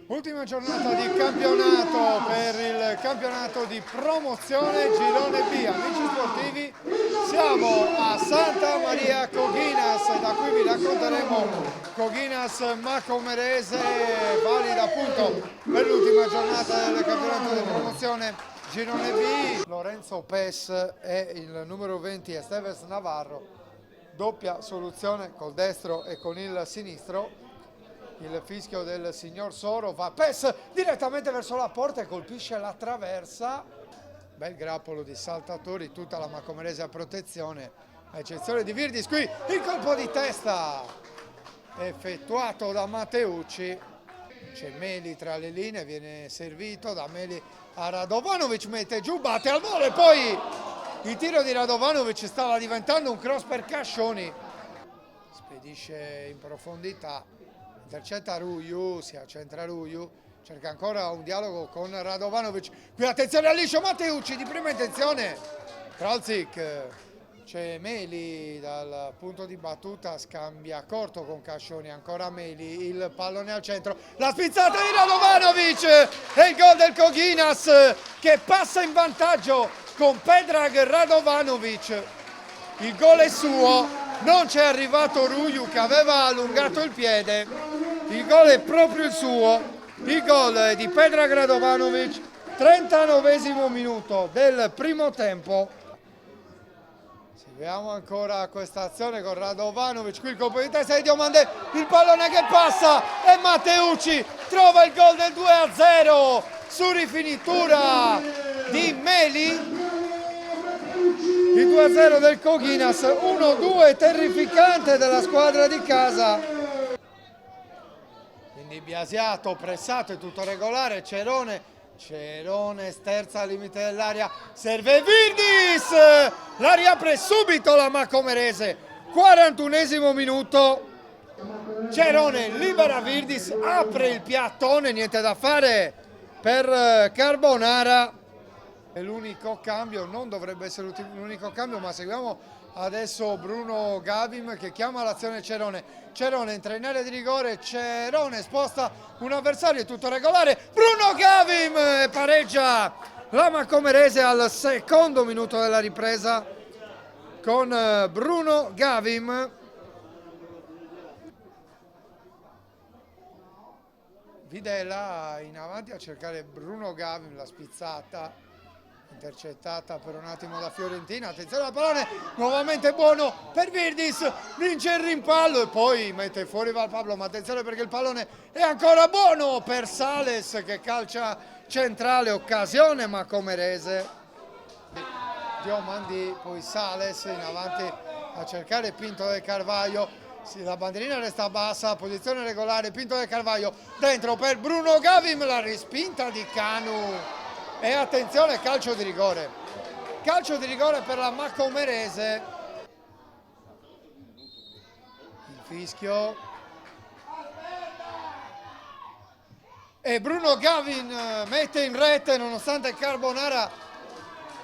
Ultima giornata di campionato per il campionato di promozione Girone B. Amici sportivi, siamo a Santa Maria Coghinas e da qui vi racconteremo Coghinas Macomerese, valida appunto per l'ultima giornata del campionato di promozione Girone B. Lorenzo Pes e il numero 20 Esteves Navarro, doppia soluzione col destro e con il sinistro. Il fischio del signor Soro va Pes direttamente verso la porta e colpisce la traversa. Bel grappolo di saltatori, tutta la Macomerese a protezione, a eccezione di Virdis. Qui il colpo di testa effettuato da Mateucci. C'è Meli tra le linee, viene servito da Meli a Radovanovic, mette giù, batte al volo e poi il tiro di Radovanovic stava diventando un cross per Cascioni. Spedisce in profondità, intercetta Ruiu, si accentra Ruiu, cerca ancora un dialogo con Radovanovic. Qui attenzione al liscio Mateucci di prima intenzione. Kralzik, c'è Meli dal punto di battuta, scambia corto con Cascioni, ancora Meli, il pallone al centro, la spizzata di Radovanovic e il gol del Coghinas che passa in vantaggio con Predrag Radovanovic. Il gol è suo, non c'è arrivato Ruiu che aveva allungato il piede, il gol è proprio il suo, il gol è di Predrag Radovanovic, 39esimo minuto del primo tempo. Vediamo ancora questa azione con Radovanovic, qui il colpo di testa di Diomandé, il pallone che passa e Mateucci trova il gol del 2-0 su rifinitura di Meli. Il 2-0 del Coghinas, 1-2 terrificante della squadra di casa. Quindi biasiato, pressato, è tutto regolare, Cerone sterza al limite dell'area, serve Virdis, la riapre subito la Macomerese, 41esimo minuto, Cerone libera Virdis, apre il piattone, niente da fare per Carbonara. È l'unico cambio, non dovrebbe essere l'unico cambio, ma seguiamo adesso Bruno Gavim che chiama l'azione Cerone. Cerone entra in area di rigore, Cerone sposta un avversario, è tutto regolare. Bruno Gavim pareggia la Macomerese al secondo minuto della ripresa con Bruno Gavim. Videla in avanti a cercare Bruno Gavim, la spizzata intercettata per un attimo da Fiorentina, attenzione al pallone, nuovamente buono per Virdis, vince il rimpallo e poi mette fuori Valpablo, ma attenzione perché il pallone è ancora buono per Sales che calcia centrale, occasione Macomerese. Diomandé, poi Sales in avanti a cercare Pinto del Carvalho, la bandierina resta bassa, posizione regolare, Pinto del Carvalho dentro per Bruno Gavim, la respinta di Canu. E attenzione, calcio di rigore per la Macomerese. Il fischio e Bruno Gavim mette in rete nonostante Carbonara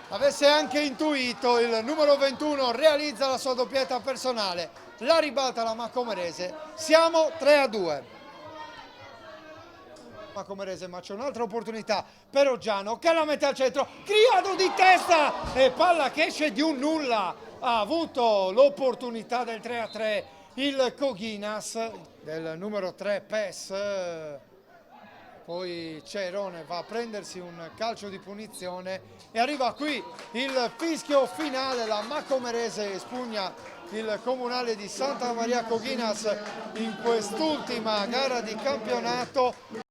avesse anche intuito. Il numero 21 realizza la sua doppietta personale, la ribalta la Macomerese, siamo 3-2. Macomerese, ma c'è un'altra opportunità per Oggiano che la mette al centro, Criado di testa e palla che esce di un nulla. Ha avuto l'opportunità del 3-3 il Coghinas del numero 3 Pes, poi Cerone va a prendersi un calcio di punizione e arriva qui il fischio finale, la Macomerese espugna il comunale di Santa Maria Coghinas in quest'ultima gara di campionato.